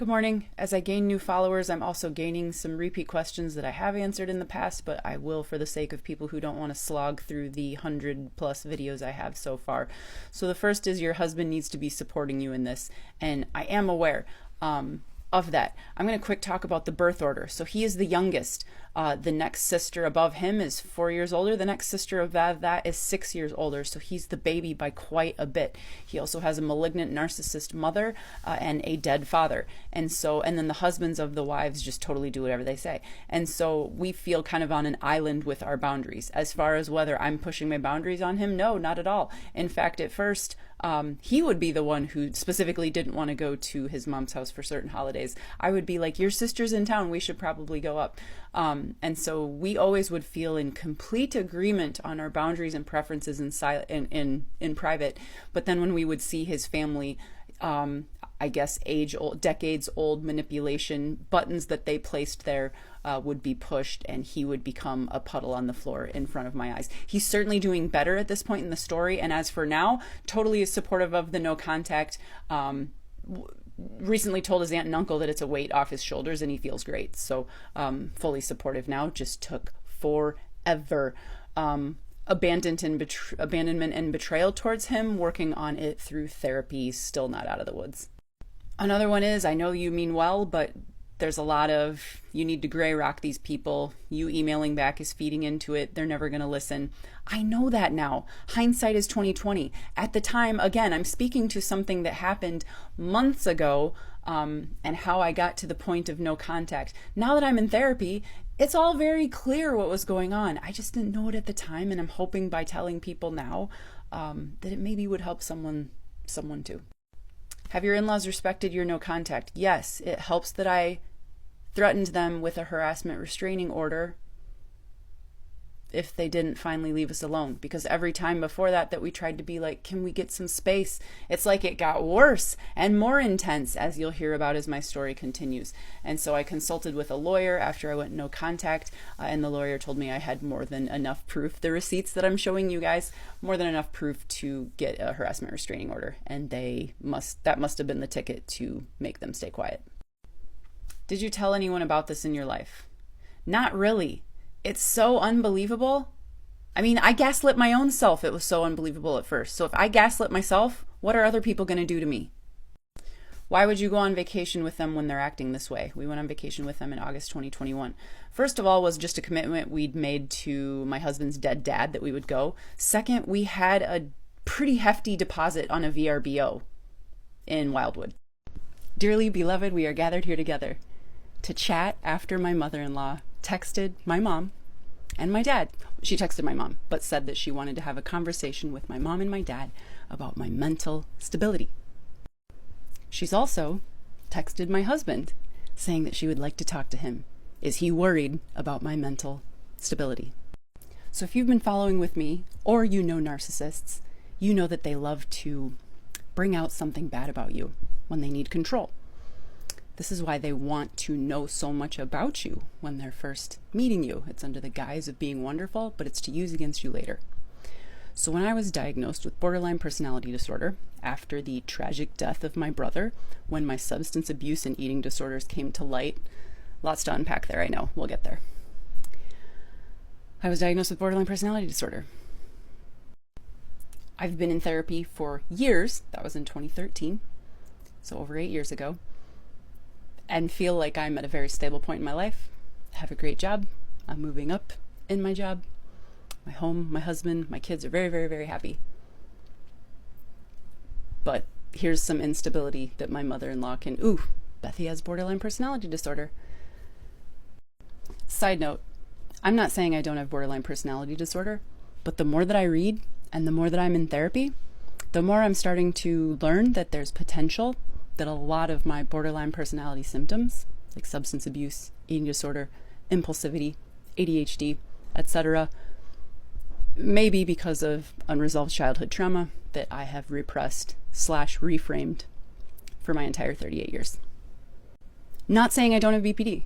Good morning. As I gain new followers, I'm also gaining some repeat questions that I have answered in the past, but I will for the sake of people who don't want to slog through the 100+ videos I have so far. So the first is your husband needs to be supporting you in this, and I am aware of that. I'm going to quick talk about the birth order. So he is the youngest. The next sister above him is 4 years older. The next sister above that is 6 years older. So he's the baby by quite a bit. He also has a malignant narcissist mother and a dead father. And then the husbands of the wives just totally do whatever they say. And so we feel kind of on an island with our boundaries. As far as whether I'm pushing my boundaries on him, no, not at all. In fact, at first, he would be the one who specifically didn't want to go to his mom's house for certain holidays. I would be like, your sister's in town, we should probably go up. And so we always would feel in complete agreement on our boundaries and preferences in private. But then when we would see his family, I guess decades old manipulation buttons that they placed there would be pushed, and he would become a puddle on the floor in front of my eyes. He's certainly doing better at this point in the story, and as for now, totally is supportive of the no contact. Recently told his aunt and uncle that it's a weight off his shoulders and he feels great. So fully supportive now. Just took forever. Abandonment and betrayal towards him, working on it through therapy, still not out of the woods. Another one is, I know you mean well, but there's a lot of, you need to gray rock these people. You emailing back is feeding into it. They're never going to listen. I know that now. Hindsight is 2020. At the time, again, I'm speaking to something that happened months ago, and how I got to the point of no contact. Now that I'm in therapy, it's all very clear what was going on. I just didn't know it at the time, and I'm hoping by telling people now that it maybe would help someone too. Have your in-laws respected your no contact? Yes, it helps that I threatened them with a harassment restraining order if they didn't finally leave us alone. Because every time before that we tried to be like, can we get some space? It's like it got worse and more intense, as you'll hear about as my story continues. And so I consulted with a lawyer after I went no contact, and the lawyer told me I had more than enough proof, the receipts that I'm showing you guys, more than enough proof to get a harassment restraining order. And that must have been the ticket to make them stay quiet. Did you tell anyone about this in your life? Not really. It's so unbelievable. I mean, I gaslit my own self. It was so unbelievable at first. So if I gaslit myself, what are other people going to do to me? Why would you go on vacation with them when they're acting this way? We went on vacation with them in August 2021. First of all, was just a commitment we'd made to my husband's dead dad that we would go. Second, we had a pretty hefty deposit on a VRBO in Wildwood. Dearly beloved, we are gathered here together to chat after my mother-in-law texted my mom and my dad. She texted my mom, but said that she wanted to have a conversation with my mom and my dad about my mental stability. She's also texted my husband saying that she would like to talk to him. Is he worried about my mental stability? So if you've been following with me, or you know narcissists, you know that they love to bring out something bad about you when they need control. This is why they want to know so much about you when they're first meeting you. It's under the guise of being wonderful, but it's to use against you later. So when I was diagnosed with borderline personality disorder, after the tragic death of my brother, when my substance abuse and eating disorders came to light, lots to unpack there, I know, we'll get there. I was diagnosed with borderline personality disorder. I've been in therapy for years, that was in 2013, so over 8 years ago, and feel like I'm at a very stable point in my life. I have a great job. I'm moving up in my job. My home, my husband, my kids are very, very, very happy. But here's some instability that my mother-in-law Bethy has borderline personality disorder. Side note, I'm not saying I don't have borderline personality disorder, but the more that I read and the more that I'm in therapy, the more I'm starting to learn that there's potential that a lot of my borderline personality symptoms, like substance abuse, eating disorder, impulsivity, ADHD, etc., may be because of unresolved childhood trauma that I have repressed / reframed for my entire 38 years. Not saying I don't have BPD,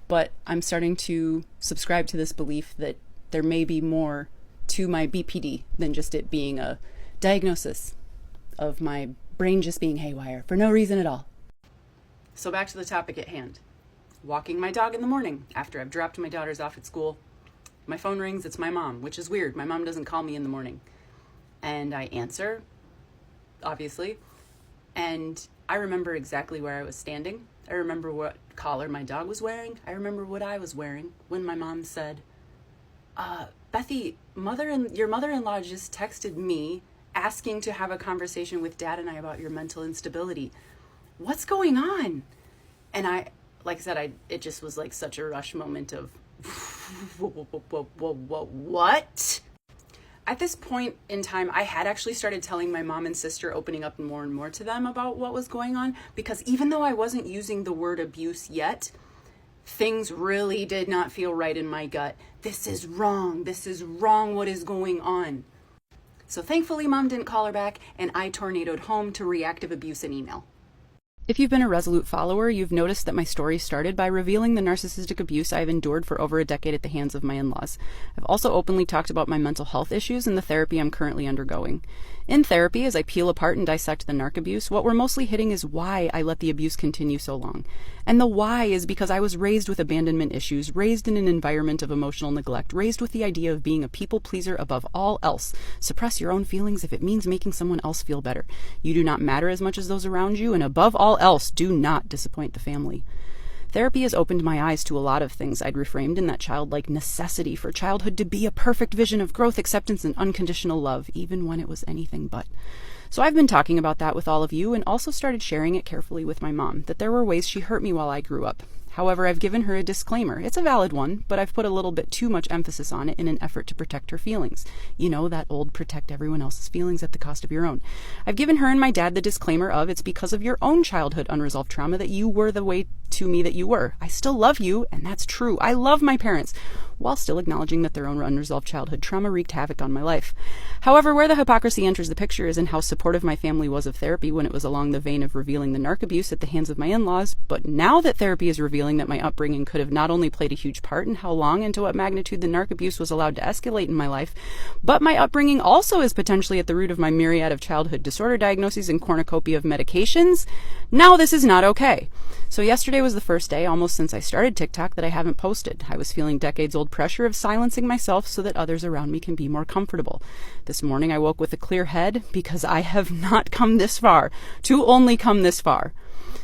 but I'm starting to subscribe to this belief that there may be more to my BPD than just it being a diagnosis of my brain just being haywire for no reason at all. So back to the topic at hand. Walking my dog in the morning after I've dropped my daughters off at school. My phone rings, it's my mom, which is weird. My mom doesn't call me in the morning. And I answer, obviously. And I remember exactly where I was standing. I remember what collar my dog was wearing. I remember what I was wearing when my mom said, Bethy, your mother-in-law just texted me asking to have a conversation with Dad and I about your mental instability. What's going on? And like I said, it just was like such a rush moment of, what? At this point in time, I had actually started telling my mom and sister, opening up more and more to them about what was going on, because even though I wasn't using the word abuse yet, things really did not feel right in my gut. This is wrong. This is wrong. What is going on? So thankfully, Mom didn't call her back, and I tornadoed home to reactive abuse and email. If you've been a Resolute follower, you've noticed that my story started by revealing the narcissistic abuse I've endured for over a decade at the hands of my in-laws. I've also openly talked about my mental health issues and the therapy I'm currently undergoing. In therapy, as I peel apart and dissect the narc abuse, what we're mostly hitting is why I let the abuse continue so long. And the why is because I was raised with abandonment issues, raised in an environment of emotional neglect, raised with the idea of being a people pleaser above all else. Suppress your own feelings if it means making someone else feel better. You do not matter as much as those around you, and above all else, do not disappoint the family. Therapy has opened my eyes to a lot of things I'd reframed in that childlike necessity for childhood to be a perfect vision of growth, acceptance, and unconditional love, even when it was anything but. So I've been talking about that with all of you, and also started sharing it carefully with my mom, that there were ways she hurt me while I grew up. However, I've given her a disclaimer. It's a valid one, but I've put a little bit too much emphasis on it in an effort to protect her feelings. You know, that old protect everyone else's feelings at the cost of your own. I've given her and my dad the disclaimer of, it's because of your own childhood unresolved trauma that you were the way to me that you were. I still love you, and that's true. I love my parents, while still acknowledging that their own unresolved childhood trauma wreaked havoc on my life. However, where the hypocrisy enters the picture is in how supportive my family was of therapy when it was along the vein of revealing the narc abuse at the hands of my in-laws, but now that therapy is revealing that my upbringing could have not only played a huge part in how long and to what magnitude the narc abuse was allowed to escalate in my life, but my upbringing also is potentially at the root of my myriad of childhood disorder diagnoses and cornucopia of medications, now this is not okay. So yesterday was the first day, almost since I started TikTok, that I haven't posted. I was feeling decades-old pressure of silencing myself so that others around me can be more comfortable. This morning I woke with a clear head because I have not come this far, to only come this far.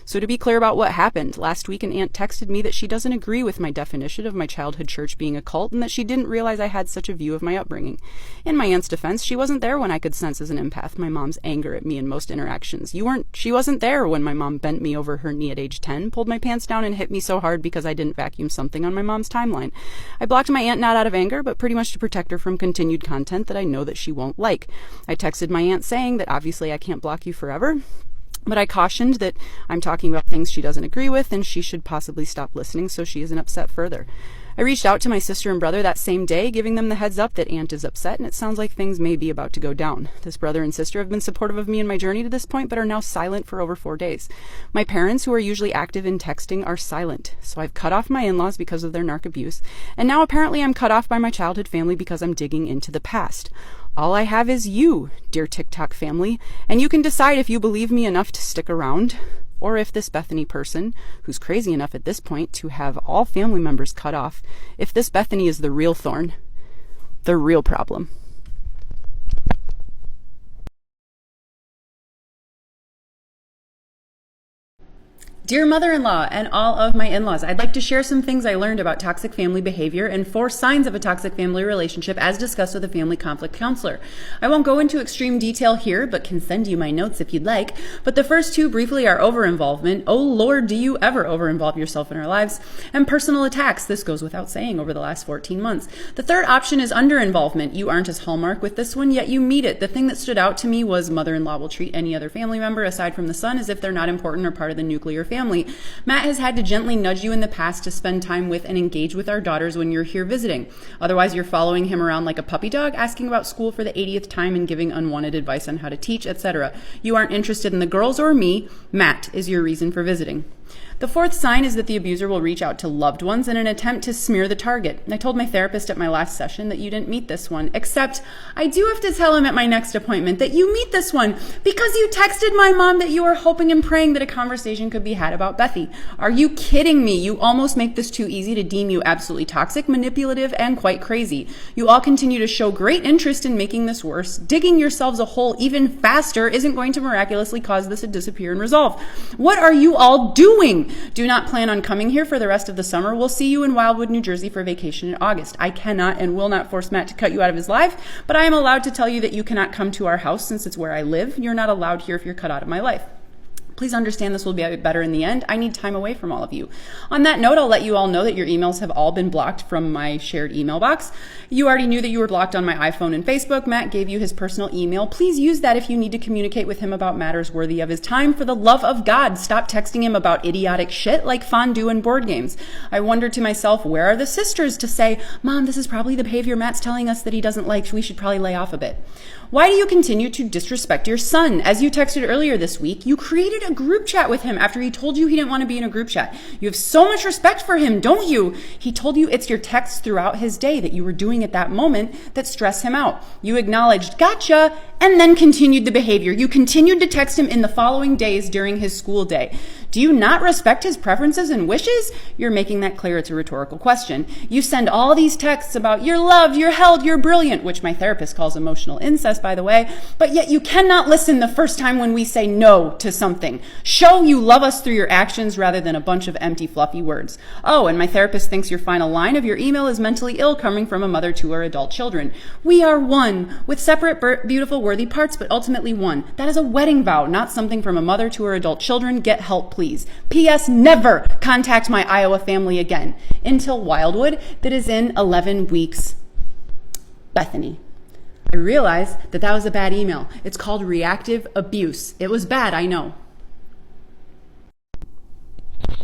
So to be clear about what happened, last week an aunt texted me that she doesn't agree with my definition of my childhood church being a cult, and that she didn't realize I had such a view of my upbringing. In my aunt's defense, she wasn't there when I could sense as an empath my mom's anger at me in most interactions. She wasn't there when my mom bent me over her knee at age 10, pulled my pants down, and hit me so hard because I didn't vacuum something on my mom's timeline. I blocked my aunt not out of anger, but pretty much to protect her from continued content that I know that she won't like. I texted my aunt saying that obviously I can't block you forever, but I cautioned that I'm talking about things she doesn't agree with, and she should possibly stop listening so she isn't upset further. I reached out to my sister and brother that same day, giving them the heads up that Aunt is upset, and it sounds like things may be about to go down. This brother and sister have been supportive of me in my journey to this point, but are now silent for over 4 days. My parents, who are usually active in texting, are silent. So I've cut off my in-laws because of their narc abuse, and now apparently I'm cut off by my childhood family because I'm digging into the past. All I have is you, dear TikTok family, and you can decide if you believe me enough to stick around, or if this Bethany person, who's crazy enough at this point to have all family members cut off, if this Bethany is the real thorn, the real problem. Dear mother-in-law and all of my in-laws, I'd like to share some things I learned about toxic family behavior and 4 signs of a toxic family relationship as discussed with a family conflict counselor. I won't go into extreme detail here, but can send you my notes if you'd like. But the first 2 briefly are over-involvement. Oh Lord, do you ever over-involve yourself in our lives? And personal attacks. This goes without saying over the last 14 months. The third option is under-involvement. You aren't as hallmark with this one, yet you meet it. The thing that stood out to me was mother-in-law will treat any other family member aside from the son as if they're not important or part of the nuclear family. Matt has had to gently nudge you in the past to spend time with and engage with our daughters when you're here visiting. Otherwise, you're following him around like a puppy dog, asking about school for the 80th time and giving unwanted advice on how to teach, etc. You aren't interested in the girls or me. Matt is your reason for visiting. The fourth sign is that the abuser will reach out to loved ones in an attempt to smear the target. I told my therapist at my last session that you didn't meet this one, except I do have to tell him at my next appointment that you meet this one because you texted my mom that you were hoping and praying that a conversation could be had about Bethy. Are you kidding me? You almost make this too easy to deem you absolutely toxic, manipulative, and quite crazy. You all continue to show great interest in making this worse. Digging yourselves a hole even faster isn't going to miraculously cause this to disappear and resolve. What are you all doing? Do not plan on coming here for the rest of the summer. We'll see you in Wildwood, New Jersey for vacation in August. I cannot and will not force Matt to cut you out of his life, but I am allowed to tell you that you cannot come to our house since it's where I live. You're not allowed here if you're cut out of my life. Please understand this will be better in the end. I need time away from all of you. On that note, I'll let you all know that your emails have all been blocked from my shared email box. You already knew that you were blocked on my iPhone and Facebook. Matt gave you his personal email. Please use that if you need to communicate with him about matters worthy of his time. For the love of God, stop texting him about idiotic shit like fondue and board games. I wonder to myself, where are the sisters to say, Mom, this is probably the behavior Matt's telling us that he doesn't like, so we should probably lay off a bit. Why do you continue to disrespect your son? As you texted earlier this week, you created a group chat with him after he told you he didn't want to be in a group chat. You have so much respect for him, don't you? He told you it's your texts throughout his day that you were doing at that moment that stress him out. You acknowledged, gotcha, and then continued the behavior. You continued to text him in the following days during his school day. Do you not respect his preferences and wishes? You're making that clear it's a rhetorical question. You send all these texts about you're loved, you're held, you're brilliant, which my therapist calls emotional incest, by the way, but yet you cannot listen the first time when we say no to something. Show you love us through your actions rather than a bunch of empty, fluffy words. Oh, and my therapist thinks your final line of your email is mentally ill coming from a mother to her adult children. We are one, with separate, beautiful, worthy parts, but ultimately one. That is a wedding vow, not something from a mother to her adult children. Get help, please. P.S. Never contact my Iowa family again. Until Wildwood, that is in 11 weeks. Bethany. I realized that was a bad email. It's called reactive abuse. It was bad, I know.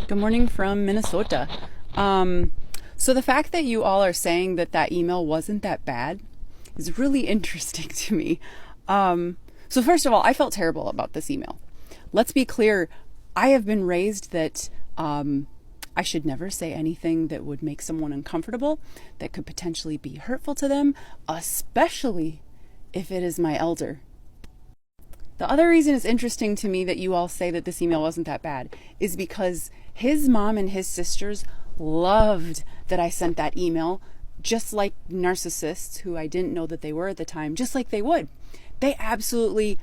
Good morning from Minnesota. So the fact that you all are saying that email wasn't that bad is really interesting to me. So first of all, I felt terrible about this email. Let's be clear. I have been raised that I should never say anything that would make someone uncomfortable, that could potentially be hurtful to them, especially if it is my elder. The other reason it's interesting to me that you all say that this email wasn't that bad is because his mom and his sisters loved that I sent that email, just like narcissists, who I didn't know that they were at the time, just like they would. They absolutely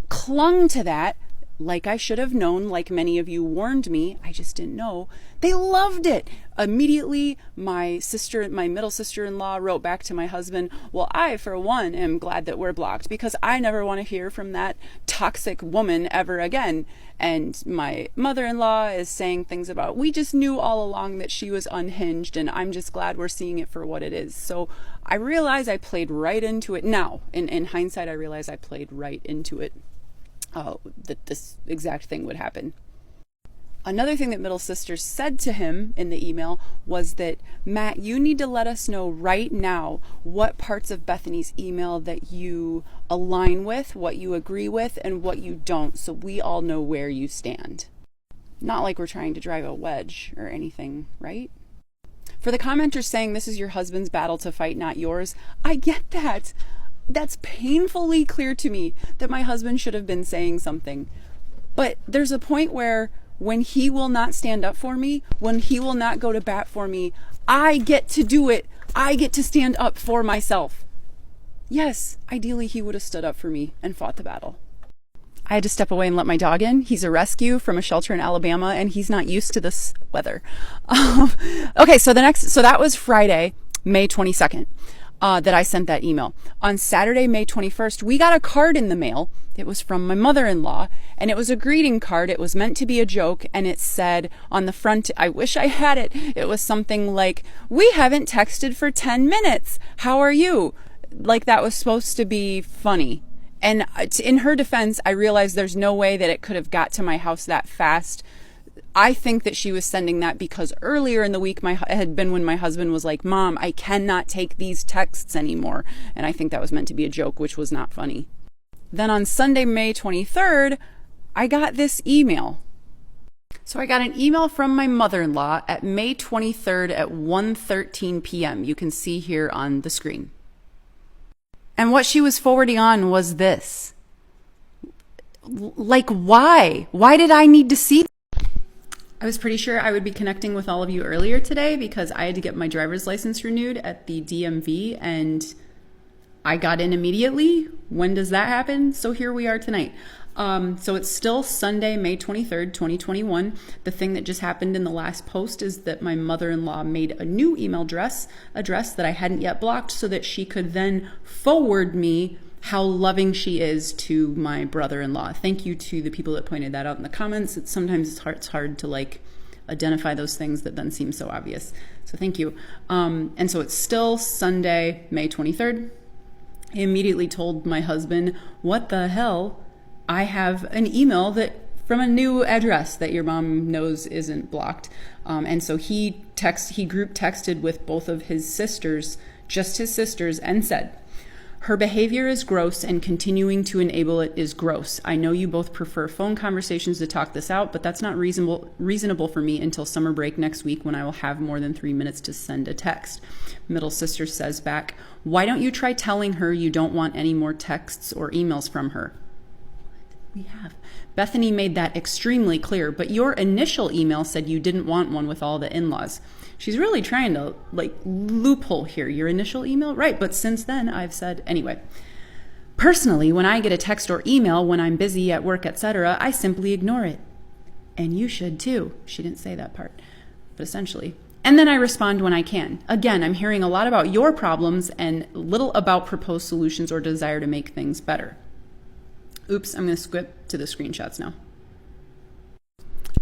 clung to that, like I should have known, like many of you warned me, I just didn't know. They loved it. Immediately, my middle sister-in-law wrote back to my husband, well, I, for one, am glad that we're blocked because I never want to hear from that toxic woman ever again. And my mother-in-law is saying things about, we just knew all along that she was unhinged, and I'm just glad we're seeing it for what it is. So I realize I played right into it. Now, in hindsight, I realize I played right into it. That this exact thing would happen. Another thing that Middle Sister said to him in the email was that, Matt, you need to let us know right now what parts of Bethany's email that you align with, what you agree with, and what you don't, so we all know where you stand. Not like we're trying to drive a wedge or anything, right? For the commenters saying this is your husband's battle to fight, not yours, I get that. That's painfully clear to me that my husband should have been saying something. But there's a point where when he will not stand up for me, when he will not go to bat for me, I get to do it. I get to stand up for myself. Yes, ideally he would have stood up for me and fought the battle. I had to step away and let my dog in. He's a rescue from a shelter in Alabama, and he's not used to this weather. Okay, so that was Friday, May 22nd. That I sent that email. On Saturday, May 21st, we got a card in the mail. It was from my mother-in-law, and it was a greeting card. It was meant to be a joke, and it said on the front, I wish I had it. It was something like, we haven't texted for 10 minutes. How are you? Like that was supposed to be funny. And in her defense, I realized there's no way that it could have got to my house that fast. I think that she was sending that because earlier in the week had been when my husband was like, Mom, I cannot take these texts anymore. And I think that was meant to be a joke, which was not funny. Then on Sunday, May 23rd, I got this email. So I got an email from my mother-in-law at May 23rd at 1:13 p.m. You can see here on the screen. And what she was forwarding on was this. Like, why? Why did I need to see that? I was pretty sure I would be connecting with all of you earlier today because I had to get my driver's license renewed at the DMV and I got in immediately. When does that happen? So here we are tonight. So it's still Sunday, May 23rd, 2021. The thing that just happened in the last post is that my mother-in-law made a new email address that I hadn't yet blocked so that she could then forward me how loving she is to my brother-in-law. Thank you to the people that pointed that out in the comments. Sometimes it's hard to like identify those things that then seem so obvious. So thank you. And so it's still Sunday, May 23rd. I immediately told my husband, what the hell? I have an email that from a new address that your mom knows isn't blocked. And so he group texted with both of his sisters, just his sisters, and said, her behavior is gross and continuing to enable it is gross. I know you both prefer phone conversations to talk this out, but that's not reasonable for me until summer break next week when I will have more than 3 minutes to send a text. Middle sister says back, why don't you try telling her you don't want any more texts or emails from her? We have. Bethany made that extremely clear, but your initial email said you didn't want one with all the in-laws. She's really trying to like loophole here. Your initial email? Right, but since then I've said, anyway. Personally, when I get a text or email when I'm busy at work, etc., I simply ignore it. And you should too. She didn't say that part, but essentially. And then I respond when I can. Again, I'm hearing a lot about your problems and little about proposed solutions or desire to make things better. Oops, I'm going to skip to the screenshots now.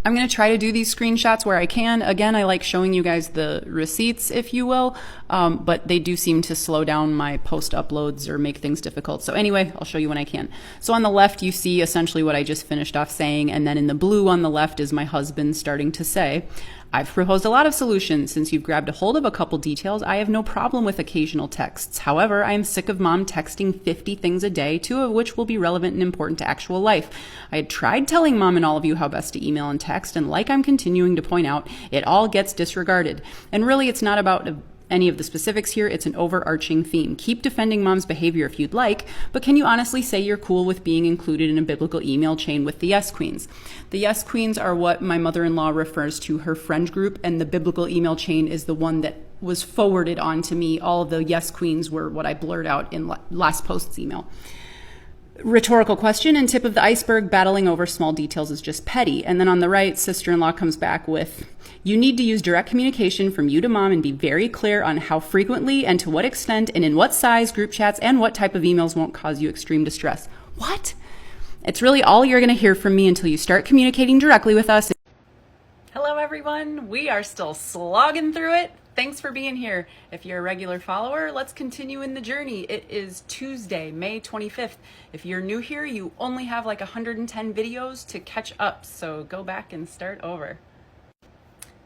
I'm going to try to do these screenshots where I can. Again, I like showing you guys the receipts, if you will, but they do seem to slow down my post uploads or make things difficult. So anyway, I'll show you when I can. So on the left, you see essentially what I just finished off saying, and then in the blue on the left is my husband starting to say, I've proposed a lot of solutions. Since you've grabbed a hold of a couple details, I have no problem with occasional texts. However, I am sick of mom texting 50 things a day, 2 of which will be relevant and important to actual life. I had tried telling mom and all of you how best to email and text, and like I'm continuing to point out, it all gets disregarded. And really, it's not about any of the specifics here. It's an overarching theme. Keep defending mom's behavior if you'd like, but can you honestly say you're cool with being included in a biblical email chain with the Yes Queens? The Yes Queens are what my mother-in-law refers to her friend group, and the biblical email chain is the one that was forwarded on to me. All of the Yes Queens were what I blurred out in last post's email. Rhetorical question and tip of the iceberg, battling over small details is just petty. And then on the right, sister-in-law comes back with, you need to use direct communication from you to mom and be very clear on how frequently and to what extent and in what size group chats and what type of emails won't cause you extreme distress. What? It's really all you're going to hear from me until you start communicating directly with us. Hello, everyone. We are still slogging through it. Thanks for being here. If you're a regular follower, let's continue in the journey. It is Tuesday, May 25th. If you're new here, you only have like 110 videos to catch up, so go back and start over.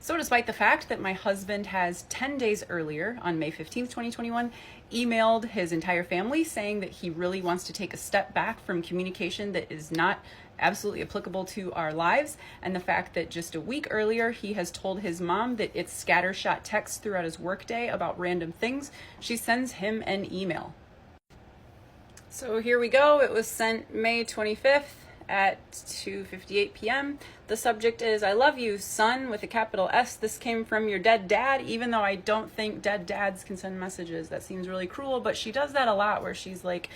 So despite the fact that my husband has 10 days earlier, on May 15th, 2021, emailed his entire family saying that he really wants to take a step back from communication that is not absolutely applicable to our lives, and the fact that just a week earlier he has told his mom that it's scattershot texts throughout his workday about random things, she sends him an email. So here we go. It was sent May 25th at 2:58 p.m. The subject is, I love you, son, with a capital S. This came from your dead dad, even though I don't think dead dads can send messages. That seems really cruel, but she does that a lot where she's like,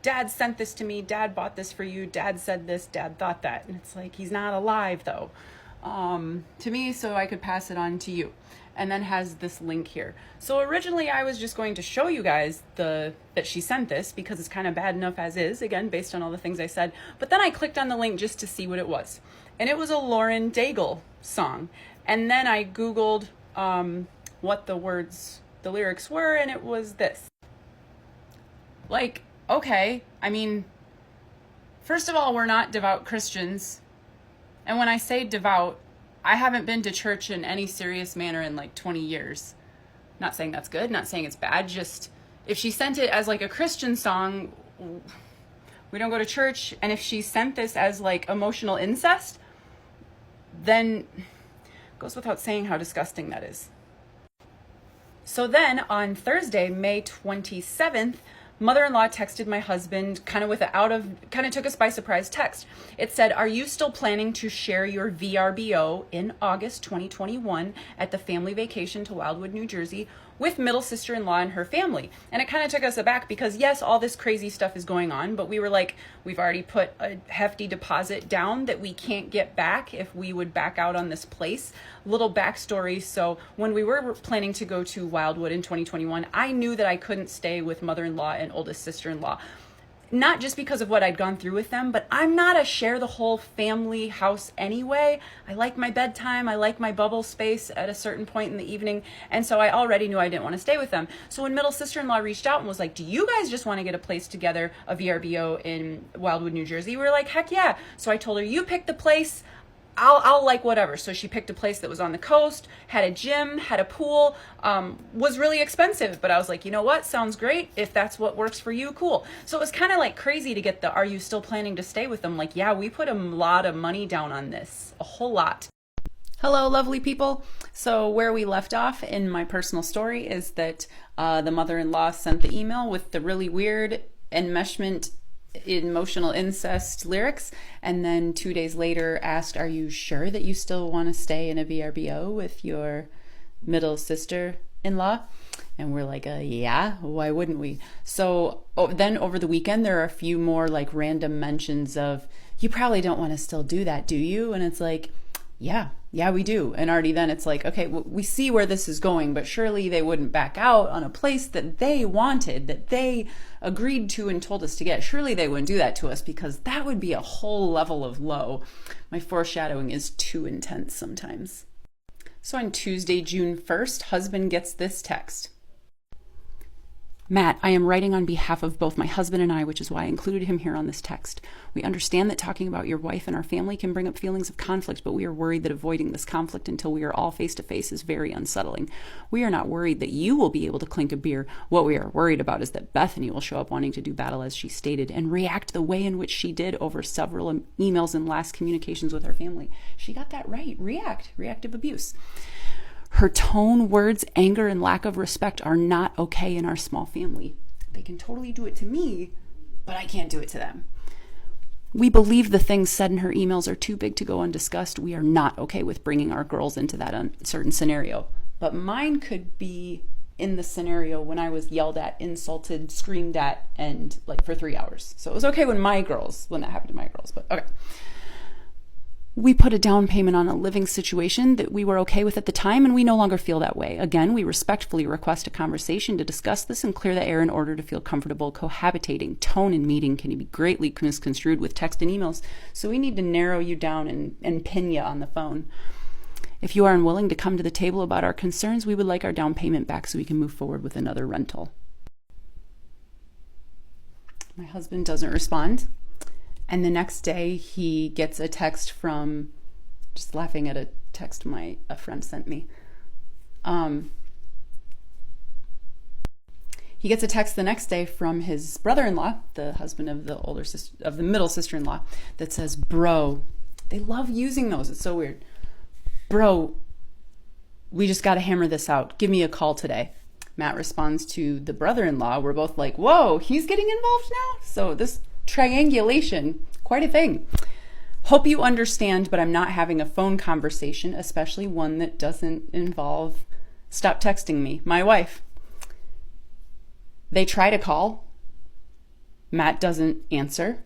Dad sent this to me, Dad bought this for you, Dad said this, Dad thought that. And it's like, he's not alive though, to me, so I could pass it on to you. And then has this link here. So originally I was just going to show you guys that she sent this because it's kind of bad enough as is, again, based on all the things I said. But then I clicked on the link just to see what it was. And it was a Lauren Daigle song. And then I Googled what the lyrics were, and it was this. Like, okay, I mean, first of all, we're not devout Christians. And when I say devout, I haven't been to church in any serious manner in like 20 years. Not saying that's good, not saying it's bad, just if she sent it as like a Christian song, we don't go to church. And if she sent this as like emotional incest, then goes without saying how disgusting that is. So then on Thursday, May 27th, mother-in-law texted my husband kind of took us by surprise text. It said, "Are you still planning to share your VRBO in August 2021 at the family vacation to Wildwood, New Jersey with middle sister-in-law and her family?" And it kind of took us aback because yes, all this crazy stuff is going on, but we were like, we've already put a hefty deposit down that we can't get back if we would back out on this place. Little backstory. So when we were planning to go to Wildwood in 2021, I knew that I couldn't stay with mother-in-law and oldest sister-in-law. Not just because of what I'd gone through with them, but I'm not a share the whole family house anyway. I like my bedtime. I like my bubble space at a certain point in the evening. And so I already knew I didn't want to stay with them. So when middle sister-in-law reached out and was like, "Do you guys just want to get a place together, a VRBO in Wildwood, New Jersey?" We were like, "Heck yeah." So I told her, "You pick the place. I'll like whatever." So she picked a place that was on the coast, had a gym, had a pool, was really expensive. But I was like, you know what? Sounds great. If that's what works for you, cool. So it was kind of like crazy to get the, "Are you still planning to stay with them?" Like, yeah, we put a lot of money down on this, a whole lot. Hello, lovely people. So where we left off in my personal story is that the mother-in-law sent the email with the really weird enmeshment emotional incest lyrics, and then 2 days later asked, "Are you sure that you still want to stay in a VRBO with your middle sister-in-law?" And we're like, yeah, why wouldn't we? So then over the weekend, there are a few more like random mentions of, "You probably don't want to still do that, do you?" And it's like, yeah, we do. And already then it's like, okay, we see where this is going, but surely they wouldn't back out on a place that they wanted, that they agreed to and told us to get. Surely they wouldn't do that to us, because that would be a whole level of low. My foreshadowing is too intense sometimes. So on Tuesday, June 1st, husband gets this text. "Matt, I am writing on behalf of both my husband and I, which is why I included him here on this text. We understand that talking about your wife and our family can bring up feelings of conflict, but we are worried that avoiding this conflict until we are all face to face is very unsettling. We are not worried that you will be able to clink a beer. What we are worried about is that Bethany will show up wanting to do battle as she stated and react the way in which she did over several emails and last communications with her family." She got that right. Reactive abuse. "Her tone, words, anger, and lack of respect are not okay in our small family. They can totally do it to me, but I can't do it to them. We believe the things said in her emails are too big to go undiscussed. We are not okay with bringing our girls into that uncertain scenario." But mine could be in the scenario when I was yelled at, insulted, screamed at, and like for 3 hours. So it was okay when that happened to my girls, but okay. "We put a down payment on a living situation that we were okay with at the time, and we no longer feel that way. Again, we respectfully request a conversation to discuss this and clear the air in order to feel comfortable cohabitating. Tone in meeting can be greatly misconstrued with text and emails, so we need to narrow you down and pin you on the phone. If you are unwilling to come to the table about our concerns, we would like our down payment back so we can move forward with another rental." My husband doesn't respond. And the next day he gets a text from, just laughing at a text a friend sent me. He gets a text the next day from his brother-in-law, the husband of the middle sister-in-law, that says, "Bro," they love using those. It's so weird. "Bro, we just got to hammer this out. Give me a call today." Matt responds to the brother-in-law. We're both like, whoa, he's getting involved now? So this triangulation, quite a thing. "Hope you understand, but I'm not having a phone conversation, especially one that doesn't involve stop texting me, my wife." They try to call. Matt doesn't answer.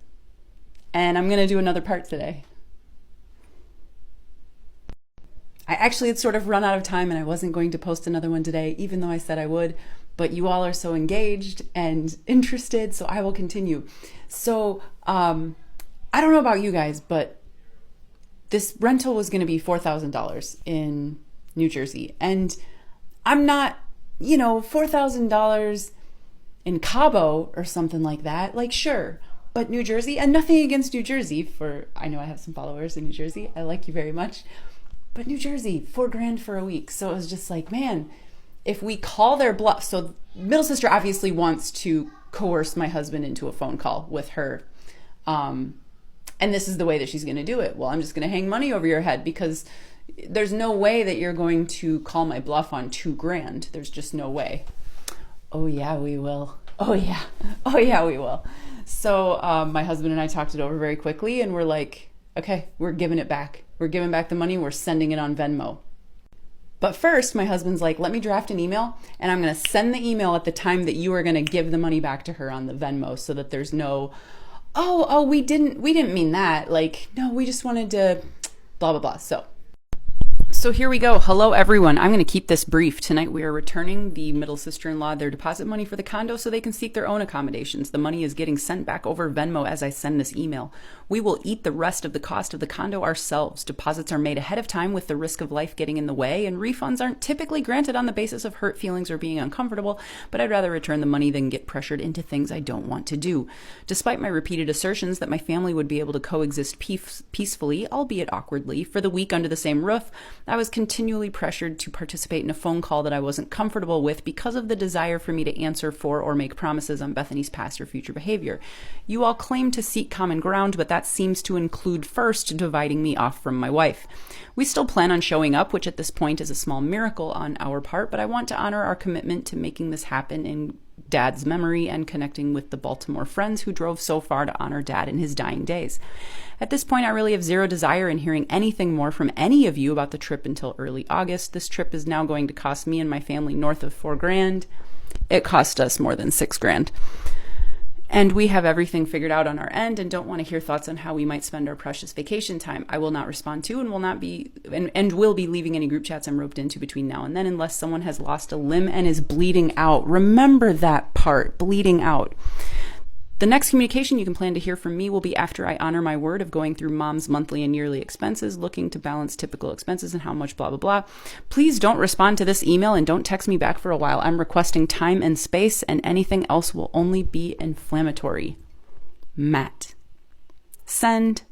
And I'm going to do another part today. I actually had sort of run out of time and I wasn't going to post another one today, even though I said I would. But you all are so engaged and interested, so I will continue. So I don't know about you guys, but this rental was going to be $4,000 in New Jersey. And I'm not, $4,000 in Cabo or something like that. Like, sure. But New Jersey, and nothing against New Jersey, I know I have some followers in New Jersey. I like you very much. But New Jersey, $4,000 for a week. So it was just like, man, if we call their bluff. So middle sister obviously wants to coerce my husband into a phone call with her And this is the way that she's going to do it. Well, I'm just going to hang money over your head because there's no way that you're going to call my bluff on $2,000. There's just no way. Oh yeah, we will. Oh yeah. Oh yeah, we will. So my husband and I talked it over very quickly, and we're like, okay, we're giving it back. We're giving back the money. We're sending it on Venmo. But first, my husband's like, let me draft an email, and I'm going to send the email at the time that you are going to give the money back to her on the Venmo, so that there's no, oh, we didn't mean that. Like, no, we just wanted to blah, blah, blah. So here we go. Hello, everyone. I'm going to keep this brief. Tonight we are returning the middle sister-in-law their deposit money for the condo so they can seek their own accommodations. The money is getting sent back over Venmo as I send this email. We will eat the rest of the cost of the condo ourselves. Deposits are made ahead of time with the risk of life getting in the way, and refunds aren't typically granted on the basis of hurt feelings or being uncomfortable, but I'd rather return the money than get pressured into things I don't want to do. Despite my repeated assertions that my family would be able to coexist peacefully, albeit awkwardly, for the week under the same roof, I was continually pressured to participate in a phone call that I wasn't comfortable with because of the desire for me to answer for or make promises on Bethany's past or future behavior. You all claim to seek common ground, but that seems to include first dividing me off from my wife. We still plan on showing up, which at this point is a small miracle on our part, but I want to honor our commitment to making this happen in Dad's memory and connecting with the Baltimore friends who drove so far to honor Dad in his dying days. At this point, I really have zero desire in hearing anything more from any of you about the trip until early August. This trip is now going to cost me and my family north of $4,000. It cost us more than $6,000. And we have everything figured out on our end and don't want to hear thoughts on how we might spend our precious vacation time. I will not respond to and will not be and will be leaving any group chats I'm roped into between now and then unless someone has lost a limb and is bleeding out. Remember that part, bleeding out. The next communication you can plan to hear from me will be after I honor my word of going through Mom's monthly and yearly expenses, looking to balance typical expenses and how much blah, blah, blah. Please don't respond to this email and don't text me back for a while. I'm requesting time and space, and anything else will only be inflammatory. Matt. Send.